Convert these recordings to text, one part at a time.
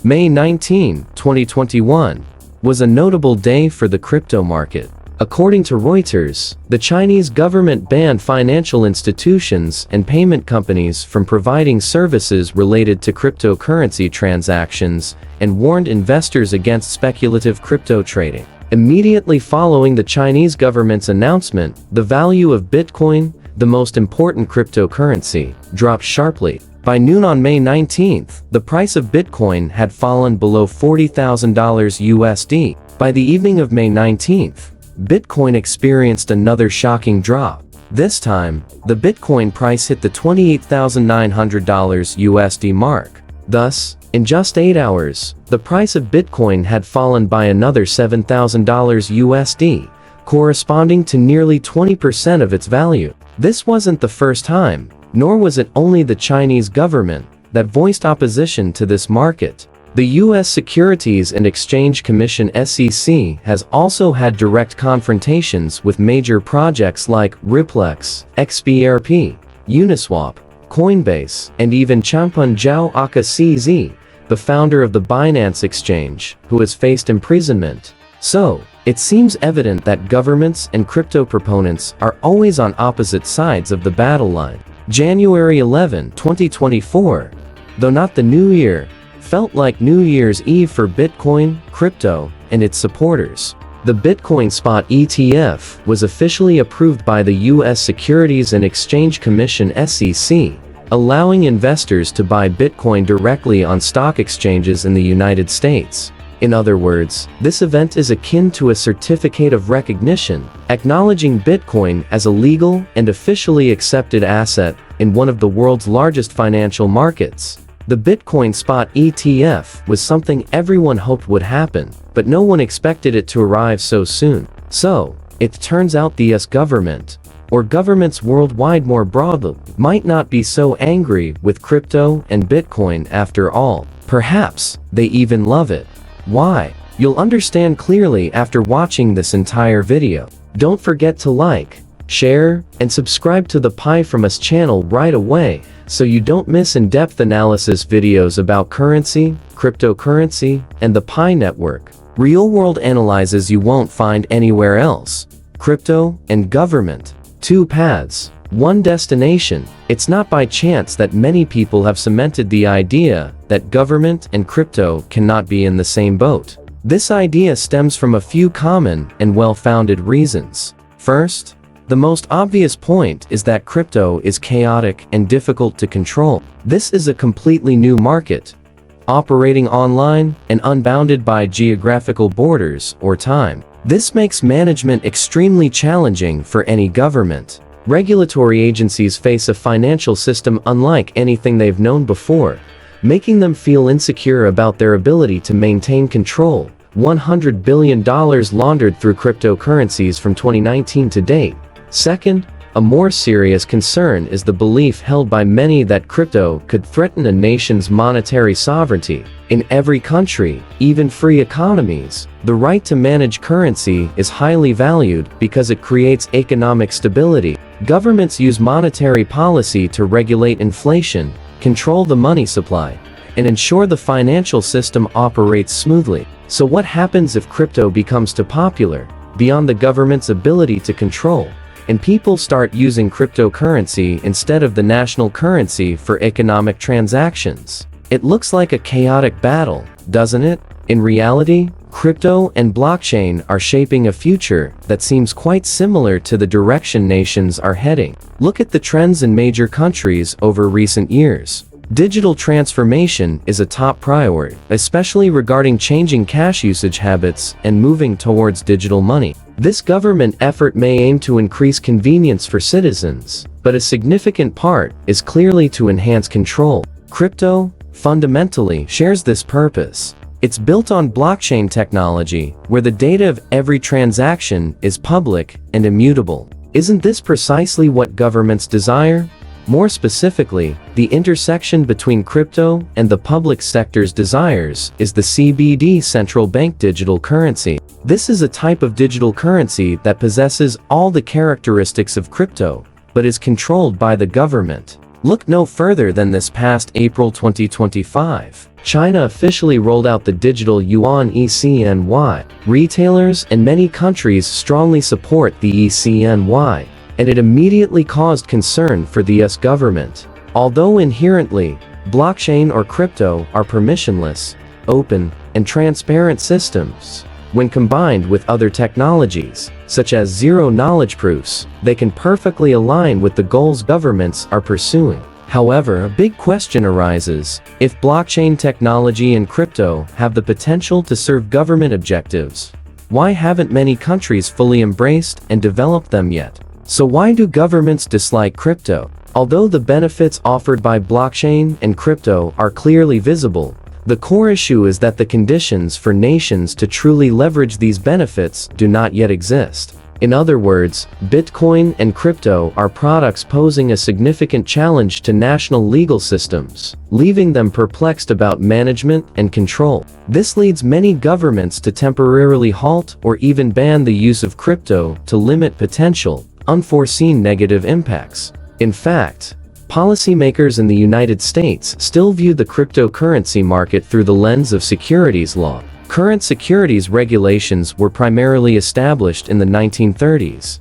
May 19, 2021, was a notable day for the crypto market. According to Reuters, the Chinese government banned financial institutions and payment companies from providing services related to cryptocurrency transactions and warned investors against speculative crypto trading. Immediately following the Chinese government's announcement, the value of Bitcoin, the most important cryptocurrency, dropped sharply. By noon on May 19th, the price of Bitcoin had fallen below $40,000 USD. By the evening of May 19th, Bitcoin experienced another shocking drop. This time, the Bitcoin price hit the $28,900 USD mark. Thus, in just 8 hours, the price of Bitcoin had fallen by another $7,000 USD, corresponding to nearly 20% of its value. This wasn't the first time, nor was it only the Chinese government that voiced opposition to this market. The U.S. Securities and Exchange Commission (SEC) has also had direct confrontations with major projects like Ripplex, XRP, Uniswap, Coinbase, and even Changpeng Zhao Aka CZ, the founder of the Binance exchange, who has faced imprisonment. So, it seems evident that governments and crypto proponents are always on opposite sides of the battle line. January 11, 2024, though not the new year, felt like New Year's Eve for Bitcoin, crypto, and its supporters. The Bitcoin Spot ETF was officially approved by the U.S. Securities and Exchange Commission (SEC), allowing investors to buy Bitcoin directly on stock exchanges in the United States. In other words, this event is akin to a certificate of recognition, acknowledging Bitcoin as a legal and officially accepted asset in one of the world's largest financial markets. The Bitcoin Spot ETF was something everyone hoped would happen, but no one expected it to arrive so soon. So, it turns out the US government, or governments worldwide more broadly, might not be so angry with crypto and Bitcoin after all. Perhaps they even love it. Why? You'll understand clearly after watching this entire video. Don't forget to like, share, and subscribe to the pifromus channel right away so you don't miss in-depth analysis videos about currency, cryptocurrency, and the Pi network. Real-world analyses you won't find anywhere else. Crypto and government. Two paths, one destination. It's not by chance that many people have cemented the idea that government and crypto cannot be in the same boat. This idea stems from a few common and well-founded reasons. First, the most obvious point is that crypto is chaotic and difficult to control. This is a completely new market, operating online and unbounded by geographical borders or time. This makes management extremely challenging for any government. Regulatory agencies face a financial system unlike anything they've known before, making them feel insecure about their ability to maintain control. $100 billion laundered through cryptocurrencies from 2019 to date. Second, a more serious concern is the belief held by many that crypto could threaten a nation's monetary sovereignty. In every country, even free economies, the right to manage currency is highly valued because it creates economic stability. Governments use monetary policy to regulate inflation, control the money supply, and ensure the financial system operates smoothly. So what happens if crypto becomes too popular, beyond the government's ability to control, and people start using cryptocurrency instead of the national currency for economic transactions? It looks like a chaotic battle, doesn't it? In reality, crypto and blockchain are shaping a future that seems quite similar to the direction nations are heading. Look at the trends in major countries over recent years. Digital transformation is a top priority, especially regarding changing cash usage habits and moving towards digital money. This government effort may aim to increase convenience for citizens, but a significant part is clearly to enhance control. Crypto, fundamentally, shares this purpose. It's built on blockchain technology, where the data of every transaction is public and immutable. Isn't this precisely what governments desire? More specifically, the intersection between crypto and the public sector's desires is the CBD central bank digital currency. This is a type of digital currency that possesses all the characteristics of crypto, but is controlled by the government. Look no further than this past April 2025. China officially rolled out the digital yuan ECNY. Retailers and many countries strongly support the ECNY, and it immediately caused concern for the US government. Although inherently, blockchain or crypto are permissionless, open, and transparent systems, when combined with other technologies, such as zero-knowledge proofs, they can perfectly align with the goals governments are pursuing. However, a big question arises: if blockchain technology and crypto have the potential to serve government objectives, why haven't many countries fully embraced and developed them yet? So why do governments dislike crypto? Although the benefits offered by blockchain and crypto are clearly visible, the core issue is that the conditions for nations to truly leverage these benefits do not yet exist. In other words, Bitcoin and crypto are products posing a significant challenge to national legal systems, leaving them perplexed about management and control. This leads many governments to temporarily halt or even ban the use of crypto to limit potential, unforeseen negative impacts. In fact, policymakers in the United States still view the cryptocurrency market through the lens of securities law. Current securities regulations were primarily established in the 1930s,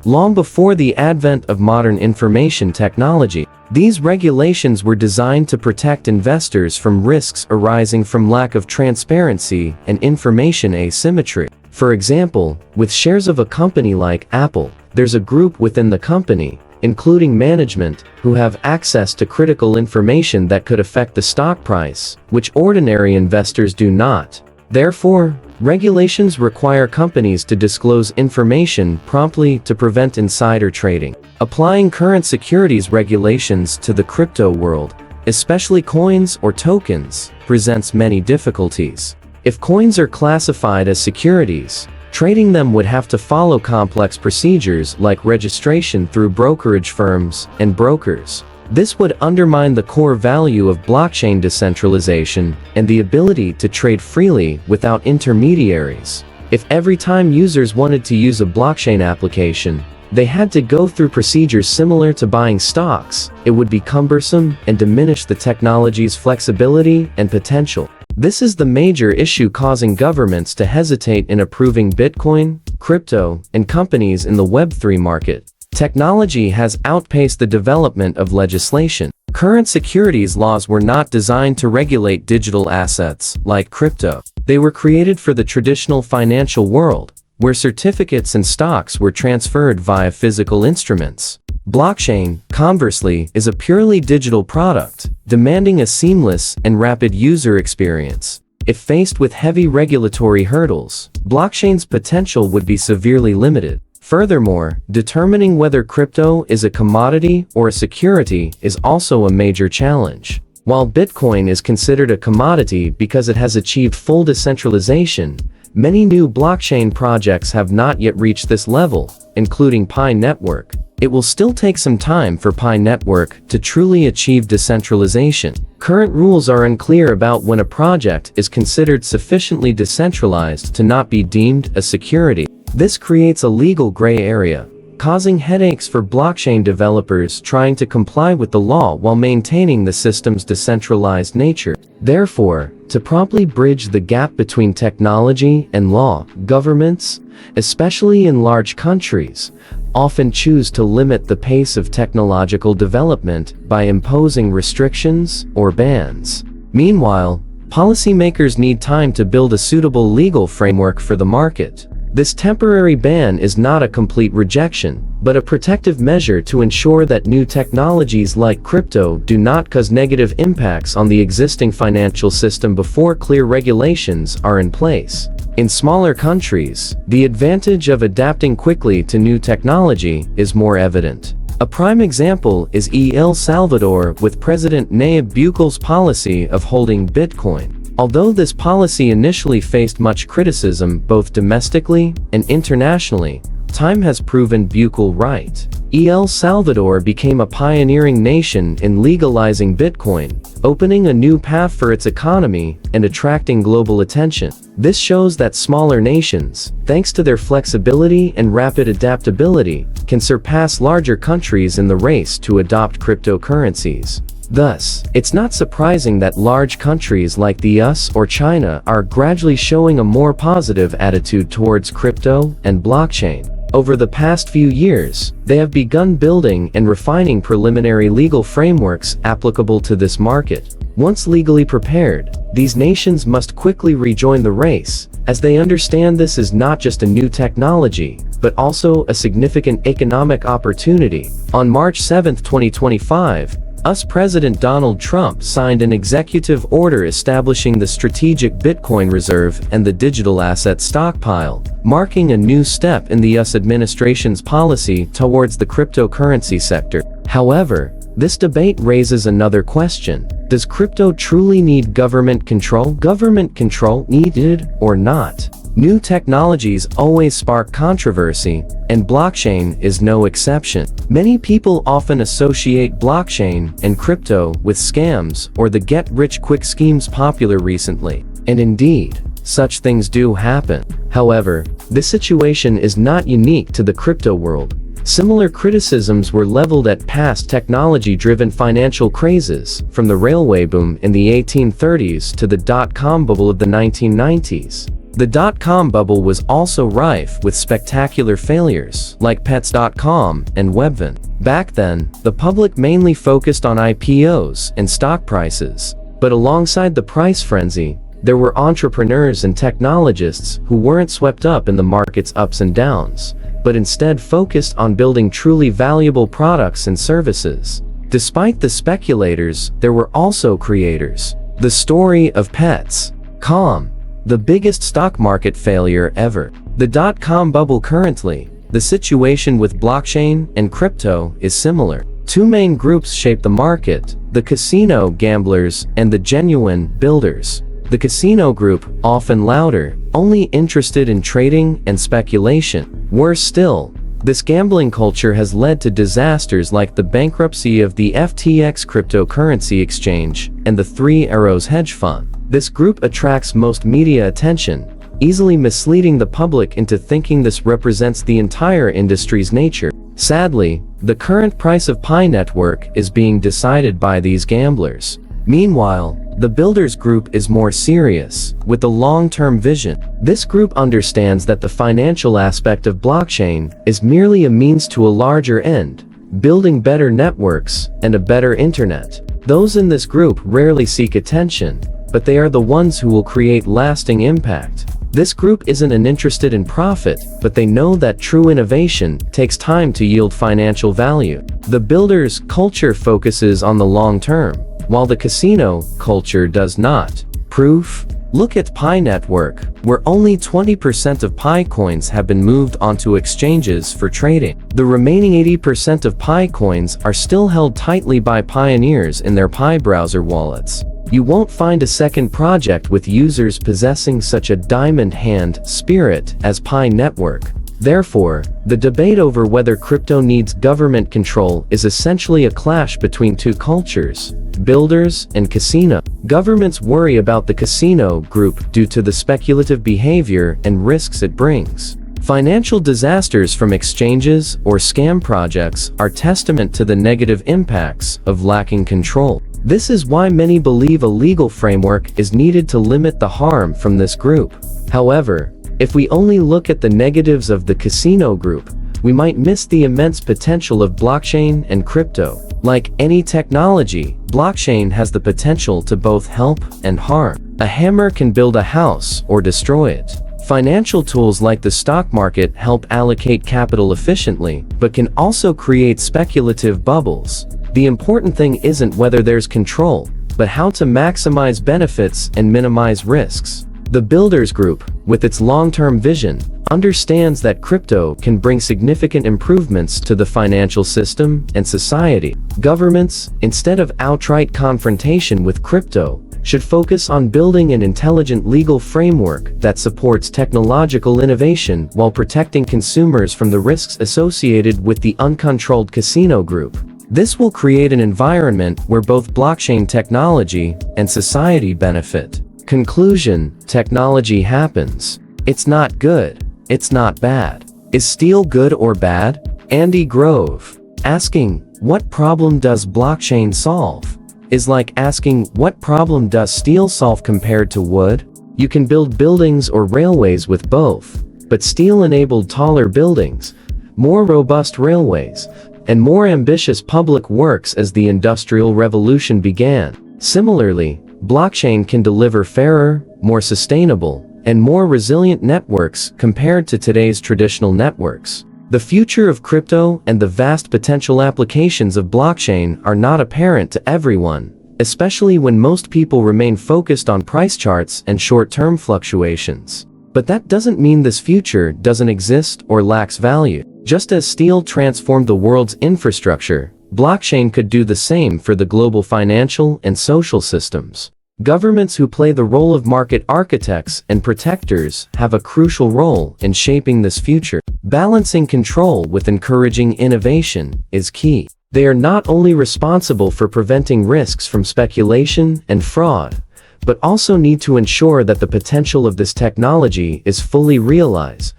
long before the advent of modern information technology. These regulations were designed to protect investors from risks arising from lack of transparency and information asymmetry. For example, with shares of a company like Apple, there's a group within the company, including management, who have access to critical information that could affect the stock price, which ordinary investors do not. Therefore, regulations require companies to disclose information promptly to prevent insider trading. Applying current securities regulations to the crypto world, especially coins or tokens, presents many difficulties. If coins are classified as securities, trading them would have to follow complex procedures like registration through brokerage firms and brokers. This would undermine the core value of blockchain decentralization and the ability to trade freely without intermediaries. If every time users wanted to use a blockchain application, they had to go through procedures similar to buying stocks, it would be cumbersome and diminish the technology's flexibility and potential. This is the major issue causing governments to hesitate in approving Bitcoin, crypto, and companies in the Web3 market. Technology has outpaced the development of legislation. Current securities laws were not designed to regulate digital assets, like crypto. They were created for the traditional financial world, where certificates and stocks were transferred via physical instruments. Blockchain, conversely, is a purely digital product, demanding a seamless and rapid user experience. If faced with heavy regulatory hurdles, blockchain's potential would be severely limited. Furthermore, determining whether crypto is a commodity or a security is also a major challenge. While Bitcoin is considered a commodity because it has achieved full decentralization, many new blockchain projects have not yet reached this level, including Pi Network. It will still take some time for Pi Network to truly achieve decentralization. Current rules are unclear about when a project is considered sufficiently decentralized to not be deemed a security. This creates a legal gray area, causing headaches for blockchain developers trying to comply with the law while maintaining the system's decentralized nature. Therefore, to promptly bridge the gap between technology and law, governments, especially in large countries, often choose to limit the pace of technological development by imposing restrictions or bans. Meanwhile, policymakers need time to build a suitable legal framework for the market. This temporary ban is not a complete rejection, but a protective measure to ensure that new technologies like crypto do not cause negative impacts on the existing financial system before clear regulations are in place. In smaller countries, the advantage of adapting quickly to new technology is more evident. A prime example is El Salvador with President Nayib Bukel's policy of holding Bitcoin. Although this policy initially faced much criticism both domestically and internationally, time has proven Bukal right. El Salvador became a pioneering nation in legalizing Bitcoin, opening a new path for its economy and attracting global attention. This shows that smaller nations, thanks to their flexibility and rapid adaptability, can surpass larger countries in the race to adopt cryptocurrencies. Thus, it's not surprising that large countries like the US or China are gradually showing a more positive attitude towards crypto and blockchain. Over the past few years, they have begun building and refining preliminary legal frameworks applicable to this market. Once legally prepared, these nations must quickly rejoin the race, as they understand this is not just a new technology, but also a significant economic opportunity. On March 7, 2025, US President Donald Trump signed an executive order establishing the Strategic Bitcoin Reserve and the Digital Asset Stockpile, marking a new step in the US administration's policy towards the cryptocurrency sector. However, this debate raises another question. Does crypto truly need government control? Government control needed or not? New technologies always spark controversy, and blockchain is no exception. Many people often associate blockchain and crypto with scams or the get-rich-quick schemes popular recently. And indeed, such things do happen. However, this situation is not unique to the crypto world. Similar criticisms were leveled at past technology-driven financial crazes, from the railway boom in the 1830s to the dot-com bubble of the 1990s. The dot-com bubble was also rife with spectacular failures, like Pets.com and Webvan. Back then, the public mainly focused on IPOs and stock prices. But alongside the price frenzy, there were entrepreneurs and technologists who weren't swept up in the market's ups and downs, but instead focused on building truly valuable products and services. Despite the speculators, there were also creators. The story of Pets.com, the biggest stock market failure ever. The dot-com bubble. Currently, the situation with blockchain and crypto is similar. Two main groups shape the market: the casino gamblers and the genuine builders. The casino group, often louder, only interested in trading and speculation. Worse still, this gambling culture has led to disasters like the bankruptcy of the FTX cryptocurrency exchange and the Three Arrows hedge fund. This group attracts most media attention, easily misleading the public into thinking this represents the entire industry's nature. Sadly, the current price of Pi Network is being decided by these gamblers. Meanwhile, the builders group is more serious, with a long-term vision. This group understands that the financial aspect of blockchain is merely a means to a larger end, building better networks and a better internet. Those in this group rarely seek attention, but they are the ones who will create lasting impact. This group isn't interested in profit, but they know that true innovation takes time to yield financial value. The builders' culture focuses on the long term, while the casino culture does not. Proof? Look at Pi Network, where only 20% of Pi coins have been moved onto exchanges for trading. The remaining 80% of Pi coins are still held tightly by pioneers in their Pi browser wallets. You won't find a second project with users possessing such a diamond hand spirit as Pi Network. Therefore, the debate over whether crypto needs government control is essentially a clash between two cultures: builders and casino. Governments worry about the casino group due to the speculative behavior and risks it brings. Financial disasters from exchanges or scam projects are testament to the negative impacts of lacking control. This is why many believe a legal framework is needed to limit the harm from this group. However, if we only look at the negatives of the casino group, we might miss the immense potential of blockchain and crypto. Like any technology, blockchain has the potential to both help and harm. A hammer can build a house or destroy it. Financial tools like the stock market help allocate capital efficiently, but can also create speculative bubbles. The important thing isn't whether there's control, but how to maximize benefits and minimize risks. The builders group, with its long-term vision, understands that crypto can bring significant improvements to the financial system and society. Governments, instead of outright confrontation with crypto, should focus on building an intelligent legal framework that supports technological innovation while protecting consumers from the risks associated with the uncontrolled casino group. This will create an environment where both blockchain technology and society benefit. Conclusion: technology happens. It's not good. It's not bad. Is steel good or bad? Andy Grove. Asking, what problem does blockchain solve? Is like asking, what problem does steel solve compared to wood? You can build buildings or railways with both, but steel enabled taller buildings, more robust railways, and more ambitious public works as the Industrial Revolution began. Similarly, blockchain can deliver fairer, more sustainable, and more resilient networks compared to today's traditional networks. The future of crypto and the vast potential applications of blockchain are not apparent to everyone, especially when most people remain focused on price charts and short-term fluctuations. But that doesn't mean this future doesn't exist or lacks value. Just as steel transformed the world's infrastructure, blockchain could do the same for the global financial and social systems. Governments who play the role of market architects and protectors have a crucial role in shaping this future. Balancing control with encouraging innovation is key. They are not only responsible for preventing risks from speculation and fraud, but also need to ensure that the potential of this technology is fully realized,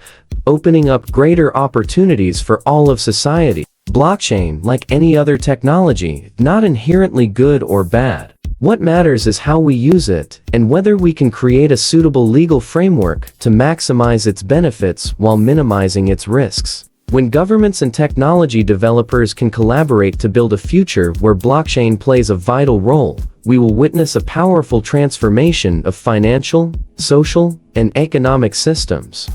opening up greater opportunities for all of society. Blockchain, like any other technology, not inherently good or bad. What matters is how we use it, and whether we can create a suitable legal framework to maximize its benefits while minimizing its risks. When governments and technology developers can collaborate to build a future where blockchain plays a vital role, we will witness a powerful transformation of financial, social, and economic systems.